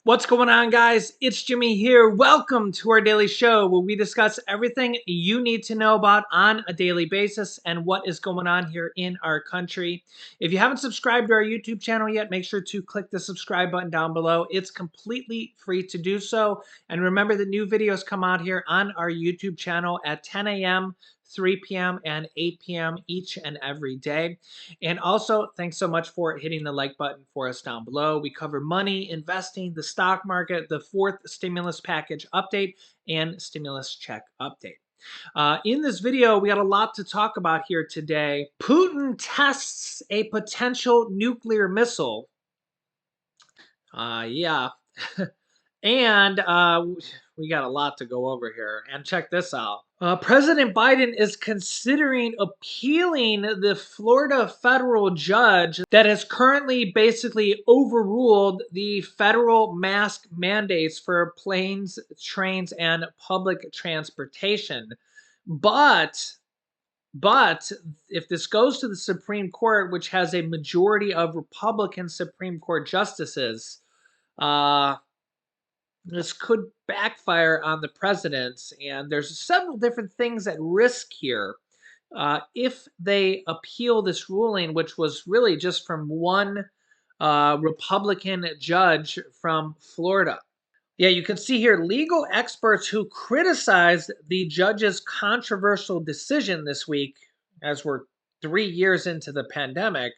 What's going on, guys? It's Jimmy here. Welcome to our daily show where we discuss everything you need to know about on a daily basis and what is going on here in our country. If you haven't subscribed to our YouTube channel yet, make sure to click the subscribe button down below. It's completely free to do so. And remember, the new videos come out here on our YouTube channel at 10 a.m., 3 p.m., and 8 p.m. each and every day. And also, thanks so much for hitting the like button for us down below. We cover money, investing, the stock market, the fourth stimulus package update, and stimulus check update. In this video, we got a lot to talk about here today. Putin tests a potential nuclear missile. Yeah. And we got a lot to go over here. And check this out. President Biden is considering appealing the Florida federal judge that has currently basically overruled the federal mask mandates for planes, trains, and public transportation. But if this goes to the Supreme Court, which has a majority of Republican Supreme Court justices, this could backfire on the president, and there's several different things at risk here. If they appeal this ruling, which was really just from one Republican judge from Florida. Yeah, you can see here legal experts who criticized the judge's controversial decision this week, as we're 3 years into the pandemic,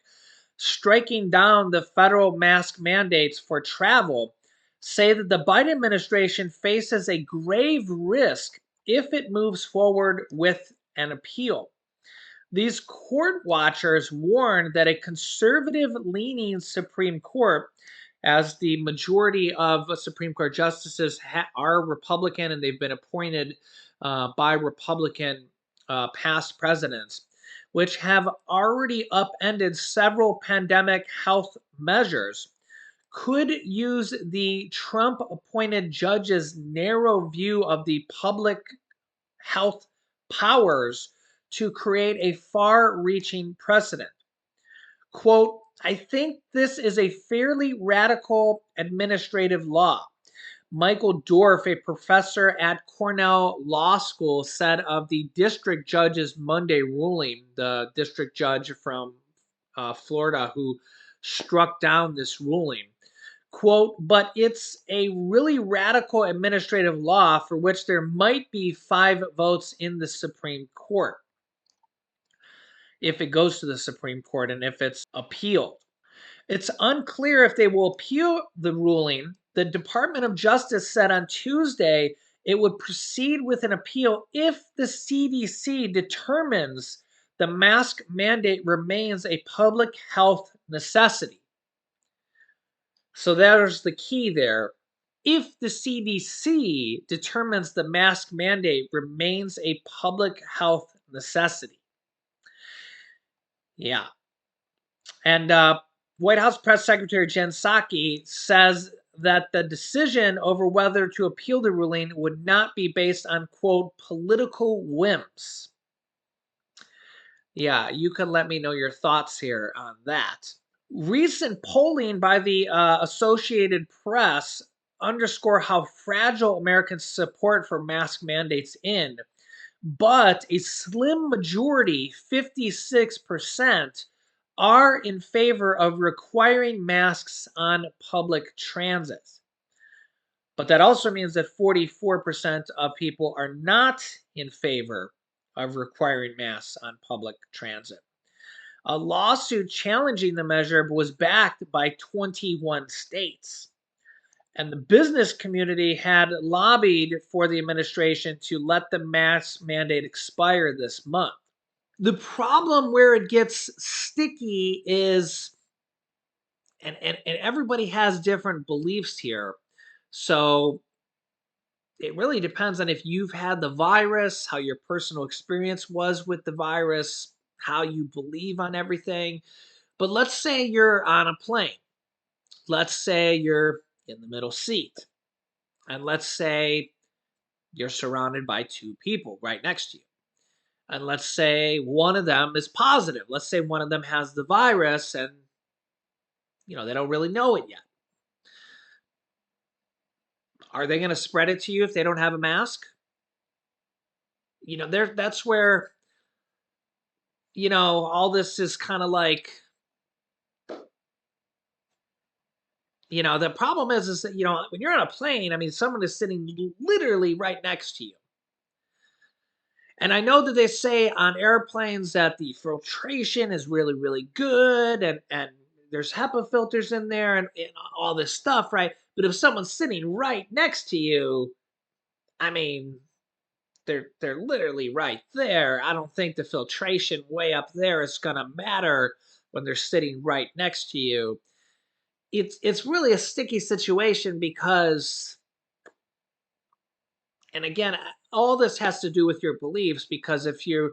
striking down the federal mask mandates for travel, say that the Biden administration faces a grave risk if it moves forward with an appeal. These court watchers warn that a conservative leaning Supreme Court, as the majority of Supreme Court justices are Republican and they've been appointed by Republican past presidents, which have already upended several pandemic health measures, could use the Trump appointed judge's narrow view of the public health powers to create a far reaching precedent. Quote, I think this is a fairly radical administrative law. Michael Dorff, a professor at Cornell Law School, said of the district judge's Monday ruling, the district judge from Florida who struck down this ruling. Quote, but it's a really radical administrative law for which there might be 5 votes in the Supreme Court if it goes to the Supreme Court and if it's appealed. It's unclear if they will appeal the ruling. The Department of Justice said on Tuesday it would proceed with an appeal if the CDC determines the mask mandate remains a public health necessity. So there's the key there. If the CDC determines the mask mandate remains a public health necessity. Yeah. And White House Press Secretary Jen Psaki says that the decision over whether to appeal the ruling would not be based on, quote, political whims. Yeah, you can let me know your thoughts here on that. Recent polling by the Associated Press underscore how fragile American support for mask mandates is, but a slim majority, 56%, are in favor of requiring masks on public transit. But that also means that 44% of people are not in favor of requiring masks on public transit. A lawsuit challenging the measure was backed by 21 states. And the business community had lobbied for the administration to let the mask mandate expire this month. The problem where it gets sticky is, and everybody has different beliefs here. So it really depends on if you've had the virus, how your personal experience was with the virus, how you believe on everything. But let's say you're on a plane. Let's say you're in the middle seat. And let's say you're surrounded by 2 people right next to you. And let's say one of them is positive. Let's say one of them has the virus and they don't really know it yet. Are they going to spread it to you if they don't have a mask? That's where, all this is kind of like, the problem is that, when you're on a plane, I mean, someone is sitting literally right next to you. And I know that they say on airplanes that the filtration is really, really good, and there's HEPA filters in there, and all this stuff, right? But if someone's sitting right next to you, I mean, they're literally right there. I don't think the filtration way up there is gonna matter when they're sitting right next to you. It's really a sticky situation because, and again, all this has to do with your beliefs, because if you're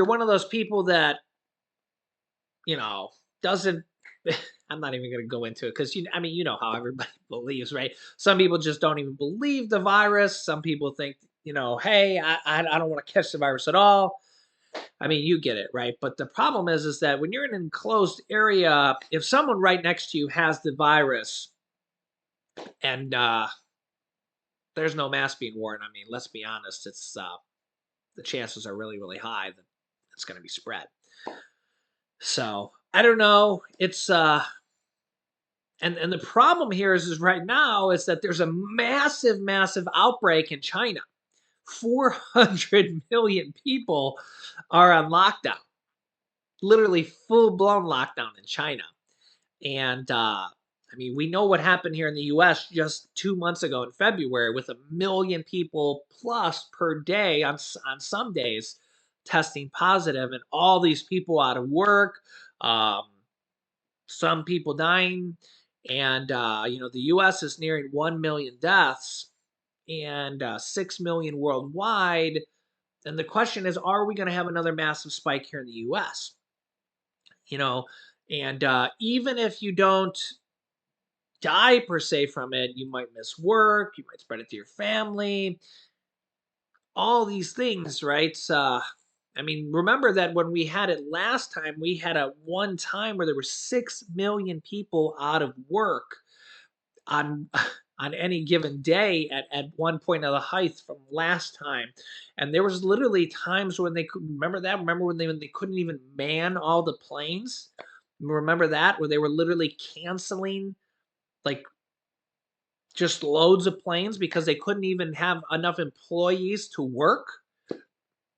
one of those people that, you know, doesn't I'm not even going to go into it because I mean, how everybody believes, right? Some people just don't even believe the virus. Some people think, hey, I don't want to catch the virus at all. I mean, you get it, right? But the problem is that when you're in an enclosed area, if someone right next to you has the virus and there's no mask being worn, I mean, let's be honest, it's the chances are really, really high that it's going to be spread. So I don't know. It's and the problem here is right now is that there's a massive, massive outbreak in China. 400 million people are on lockdown, literally full blown lockdown in China. And I mean, we know what happened here in the US just 2 months ago in February with 1 million people plus per day on some days testing positive, and all these people out of work, um, some people dying. And, the US is nearing 1 million deaths and 6 million worldwide. And the question is, are we going to have another massive spike here in the US? You know, and even if you don't die per se from it, you might miss work, you might spread it to your family, all these things, right? I mean, remember that when we had it last time, we had a one time where there were 6 million people out of work on on any given day at one point of the height from last time. And there was literally times when they could remember that. Remember when they couldn't even man all the planes? Remember that, where they were literally canceling like just loads of planes because they couldn't even have enough employees to work.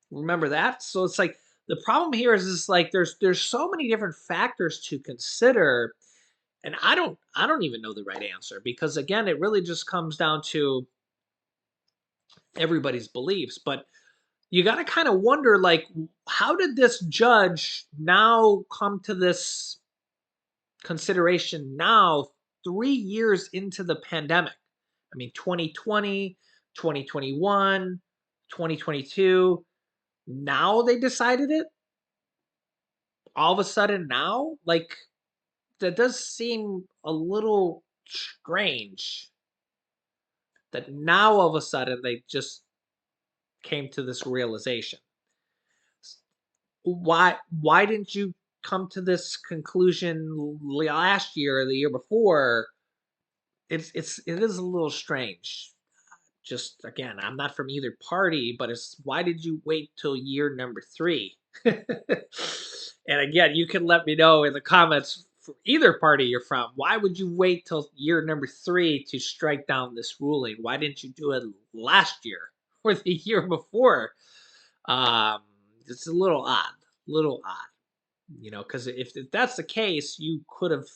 Remember that? So it's like the problem here is like there's so many different factors to consider, and I don't even know the right answer, because again, it really just comes down to everybody's beliefs. But you got to kind of wonder, like, how did this judge now come to this consideration now, 3 years into the pandemic? I mean, 2020, 2021, 2022. Now they decided it all of a sudden now? Like, that does seem a little strange that now all of a sudden they just came to this realization. Why didn't you come to this conclusion last year or the year before? It is a little strange. Just again, I'm not from either party, but it's why did you wait till year number 3? And again, you can let me know in the comments for either party you're from. Why would you wait till year number 3 to strike down this ruling? Why didn't you do it last year or the year before? Um, it's a little odd, because if that's the case, you could have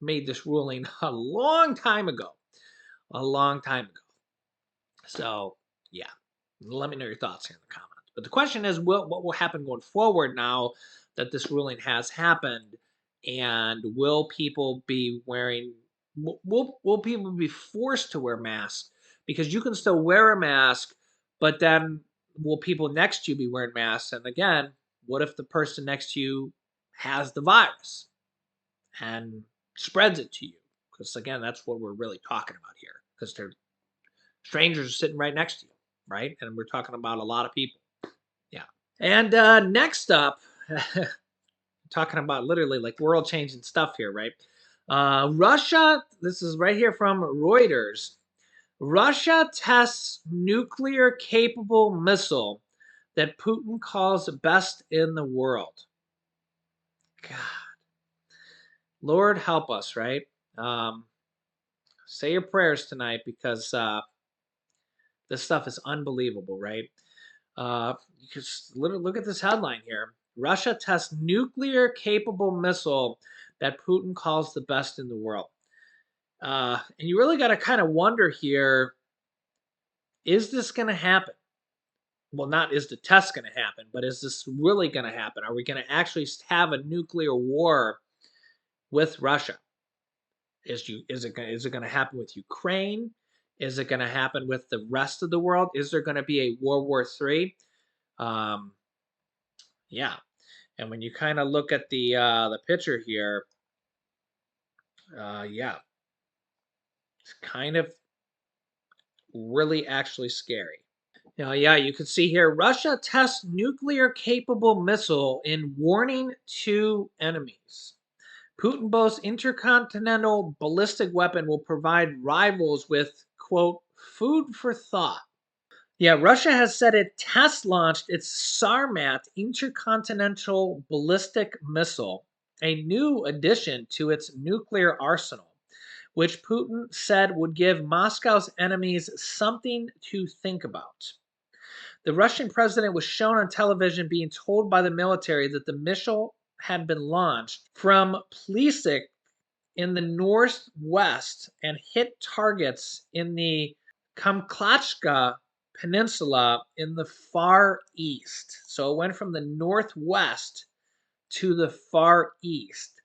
made this ruling a long time ago, a long time ago. So, yeah, let me know your thoughts here in the comments. But the question is, what will happen going forward now that this ruling has happened? And will people be wearing, will people be forced to wear masks? Because you can still wear a mask, but then will people next to you be wearing masks? And again, what if the person next to you has the virus and spreads it to you? Because again, that's what we're really talking about here. Because they're strangers are sitting right next to you, right? And we're talking about a lot of people. Yeah. And next up, talking about literally like world changing stuff here, right? Russia, this is right here from Reuters. Russia tests nuclear capable missile that Putin calls best in the world. God, Lord help us, right? Um, say your prayers tonight because this stuff is unbelievable, right? You just look at this headline here. Russia tests nuclear capable missile that Putin calls the best in the world. And you really got to kind of wonder here, is this going to happen? Well, not is the test going to happen, but is this really going to happen? Are we going to actually have a nuclear war with Russia? Is it going to happen with Ukraine? Is it going to happen with the rest of the world? Is there going to be a World War III? Um, yeah, and when you kind of look at the picture here, yeah, it's kind of really actually scary. Yeah, you can see here Russia tests nuclear capable missile in warning to enemies. Putin boasts intercontinental ballistic weapon will provide rivals with, quote, food for thought. Yeah, Russia has said it test launched its Sarmat intercontinental ballistic missile, a new addition to its nuclear arsenal, which Putin said would give Moscow's enemies something to think about. The Russian president was shown on television being told by the military that the missile had been launched from Plisik in the northwest and hit targets in the Kamchatka Peninsula in the far east. So it went from the northwest to the far east.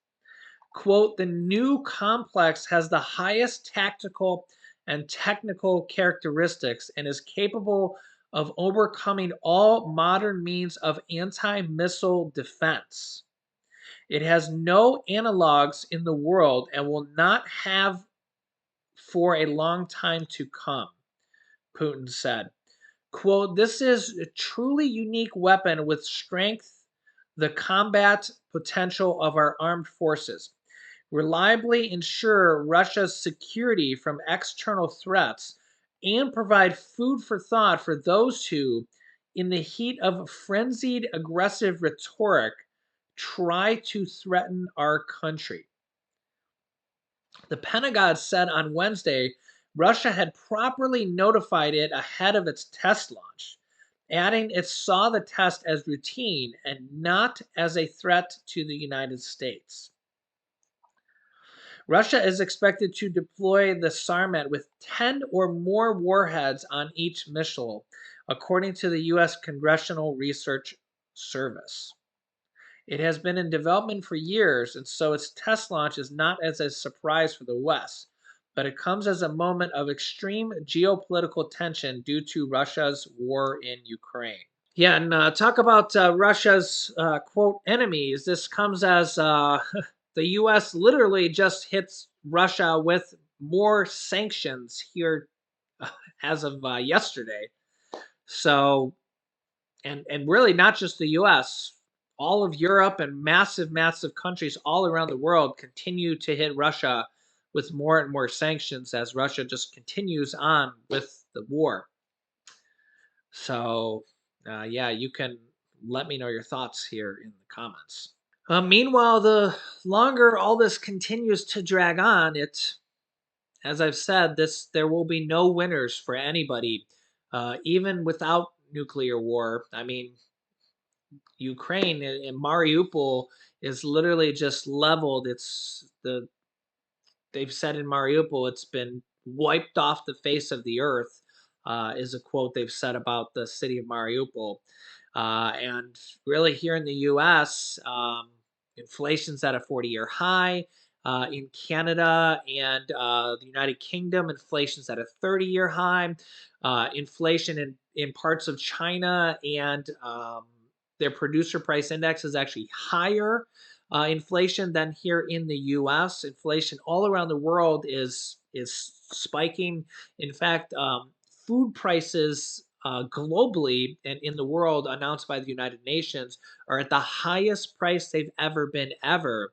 Quote, the new complex has the highest tactical and technical characteristics and is capable of overcoming all modern means of anti missile defense. It has no analogs in the world and will not have for a long time to come, Putin said. Quote, this is a truly unique weapon with strength, the combat potential of our armed forces, reliably ensure Russia's security from external threats, and provide food for thought for those who, in the heat of frenzied aggressive rhetoric, try to threaten our country. The Pentagon said on Wednesday Russia had properly notified it ahead of its test launch, adding it saw the test as routine and not as a threat to the United States. Russia is expected to deploy the Sarmat with 10 or more warheads on each missile, according to the U.S. Congressional Research Service. It has been in development for years, and so its test launch is not as a surprise for the West, but it comes as a moment of extreme geopolitical tension due to Russia's war in Ukraine. Yeah, and talk about Russia's quote enemies. This comes as the U.S. literally just hits Russia with more sanctions here as of yesterday. So, and really not just the U.S. All of Europe and massive countries all around the world continue to hit Russia with more and more sanctions as Russia just continues on with the war. So, yeah, you can let me know your thoughts here in the comments. Meanwhile, the longer all this continues to drag on, as I've said, there will be no winners for anybody, even without nuclear war. I mean, Ukraine and Mariupol is literally just leveled. They've said in Mariupol it's been wiped off the face of the earth, is a quote they've said about the city of Mariupol. And really, here in the US, inflation's at a 40-year high. In Canada and the United Kingdom, inflation's at a 30-year high. Inflation in parts of China and their producer price index is actually higher inflation than here in the U.S. Inflation all around the world is spiking. In fact, food prices globally and in the world, announced by the United Nations, are at the highest price they've ever been ever.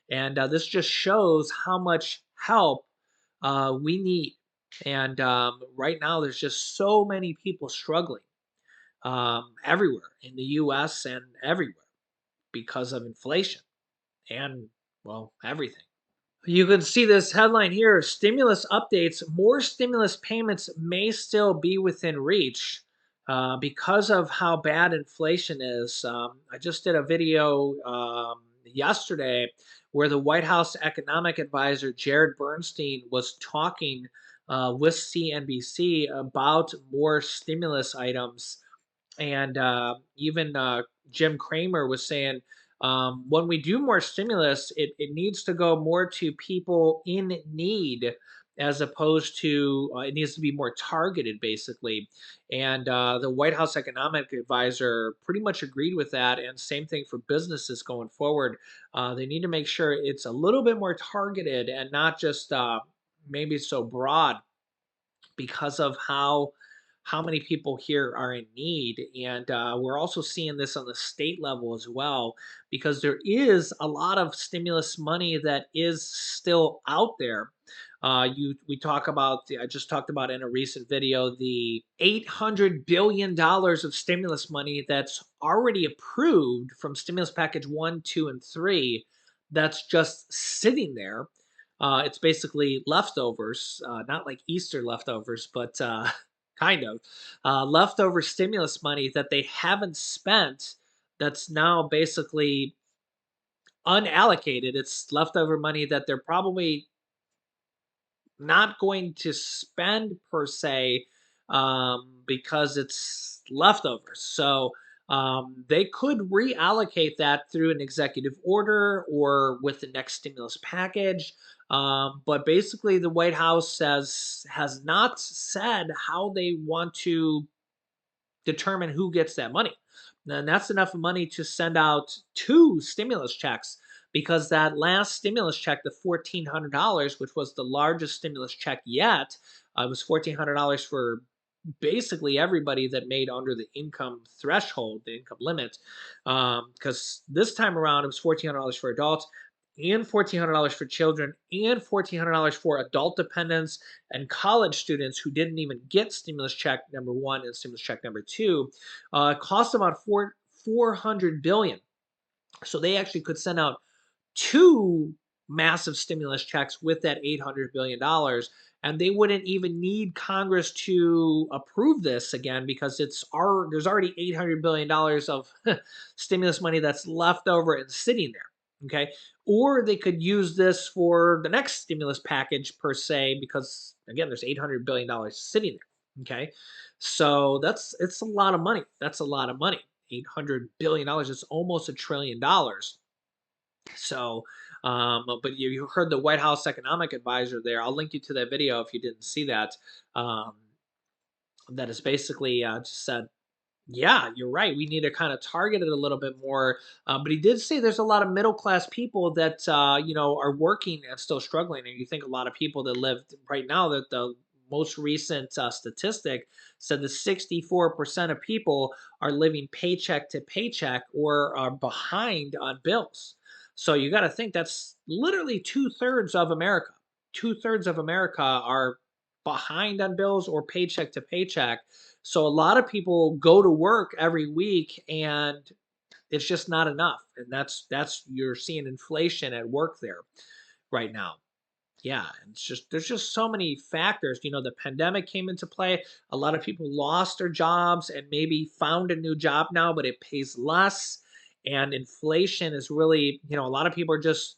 And this just shows how much help we need. And right now, there's just so many people struggling everywhere in the US and everywhere because of inflation and, well, everything. You can see this headline here: stimulus updates. More stimulus payments may still be within reach because of how bad inflation is. I just did a video yesterday where the White House economic advisor Jared Bernstein was talking with CNBC about more stimulus items, and even Jim Cramer was saying, when we do more stimulus, it needs to go more to people in need, as opposed to it needs to be more targeted, basically. And the White House economic advisor pretty much agreed with that. And same thing for businesses going forward. They need to make sure it's a little bit more targeted and not just maybe so broad, because of how many people here are in need. And we're also seeing this on the state level as well, because there is a lot of stimulus money that is still out there. We talk about I just talked about in a recent video the $800 billion of stimulus money that's already approved from stimulus package 1, 2, and 3, that's just sitting there. It's basically leftovers, not like Easter leftovers, but kind of leftover stimulus money that they haven't spent. That's now basically unallocated. It's leftover money that they're probably not going to spend per se, because it's leftovers. So they could reallocate that through an executive order or with the next stimulus package. But basically, the White House says has not said how they want to determine who gets that money. And that's enough money to send out two stimulus checks, because that last stimulus check, the $1,400, which was the largest stimulus check yet, it was $1,400 for basically everybody that made under the income threshold, the income limit. Because this time around, it was $1,400 for adults and $1,400 for children and $1,400 for adult dependents and college students who didn't even get stimulus check number one and stimulus check number two. It cost about 400 billion. So they actually could send out two massive stimulus checks with that $800 billion, and they wouldn't even need Congress to approve this again, because there's already $800 billion of stimulus money that's left over and sitting there. Okay, or they could use this for the next stimulus package per se, because again, there's $800 billion sitting there. Okay, so it's a lot of money. That's a lot of money. $800 billion is almost $1 trillion. So, but you heard the White House economic advisor there. I'll link you to that video if you didn't see that. Um, that is basically just said, yeah, you're right. We need to kind of target it a little bit more. But he did say there's a lot of middle class people that are working and still struggling. And you think a lot of people that live right now, that the most recent statistic said that 64% of people are living paycheck to paycheck or are behind on bills. So you got to think that's literally 2/3 of America. 2/3 of America are behind on bills or paycheck to paycheck. So a lot of people go to work every week and it's just not enough. And that's you're seeing inflation at work there right now. Yeah, and it's just there's just so many factors. The pandemic came into play. A lot of people lost their jobs and maybe found a new job now, but it pays less. And inflation is really, a lot of people are just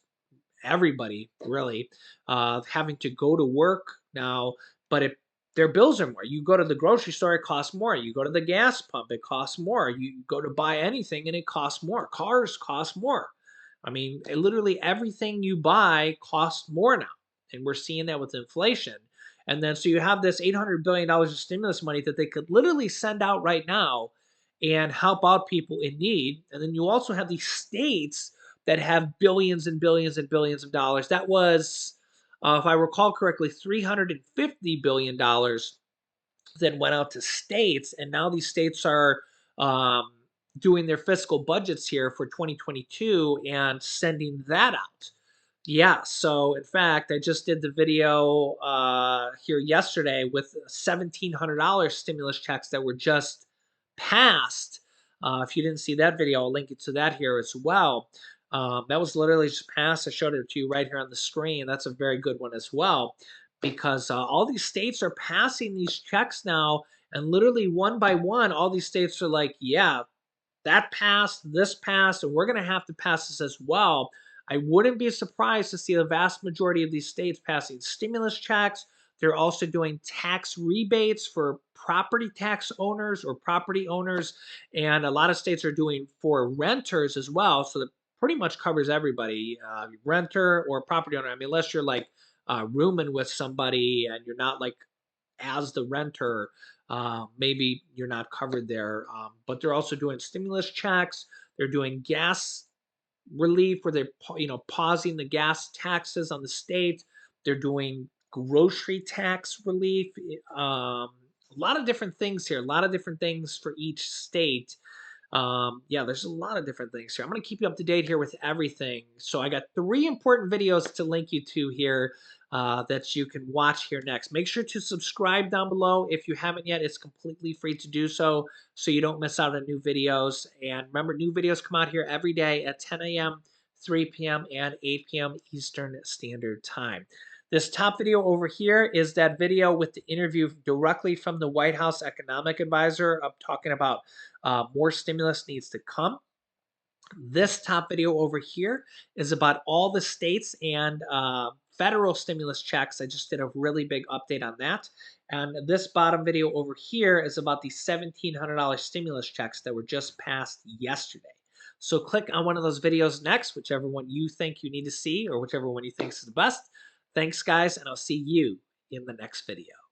everybody really having to go to work now, but their bills are more. You go to the grocery store, it costs more. You go to the gas pump, it costs more. You go to buy anything and it costs more. Cars cost more. I mean, literally everything you buy costs more now. And we're seeing that with inflation. And then so you have this $800 billion of stimulus money that they could literally send out right now and help out people in need. And then you also have these states that have billions and billions and billions of dollars. That was, if I recall correctly, $350 billion that went out to states, and now these states are um, doing their fiscal budgets here for 2022 and sending that out. Yeah, so in fact, I just did the video here yesterday with $1,700 stimulus checks that were just passed. If you didn't see that video, I'll link it to that here as well. That was literally just passed. I showed it to you right here on the screen. That's a very good one as well, because all these states are passing these checks now, and literally one by one, all these states are like, yeah, that passed, this passed, and we're going to have to pass this as well. I wouldn't be surprised to see the vast majority of these states passing stimulus checks. They're also doing tax rebates for property tax owners or property owners. And a lot of states are doing for renters as well. So that pretty much covers everybody, renter or property owner. I mean, unless you're like rooming with somebody and you're not like as the renter, maybe you're not covered there. But they're also doing stimulus checks. They're doing gas relief where they're pausing the gas taxes on the state. They're doing grocery tax relief. A lot of different things here. A lot of different things for each state. Yeah, there's a lot of different things here. I'm going to keep you up to date here with everything. So I got 3 important videos to link you to here that you can watch here next. Make sure to subscribe down below if you haven't yet. It's completely free to do so you don't miss out on new videos. And remember, new videos come out here every day at 10 a.m., 3 p.m., and 8 p.m. Eastern Standard Time. This top video over here is that video with the interview directly from the White House economic advisor. I'm talking about more stimulus needs to come. This top video over here is about all the states and federal stimulus checks. I just did a really big update on that. And this bottom video over here is about the $1,700 stimulus checks that were just passed yesterday. So click on one of those videos next, whichever one you think you need to see or whichever one you think is the best. Thanks, guys, and I'll see you in the next video.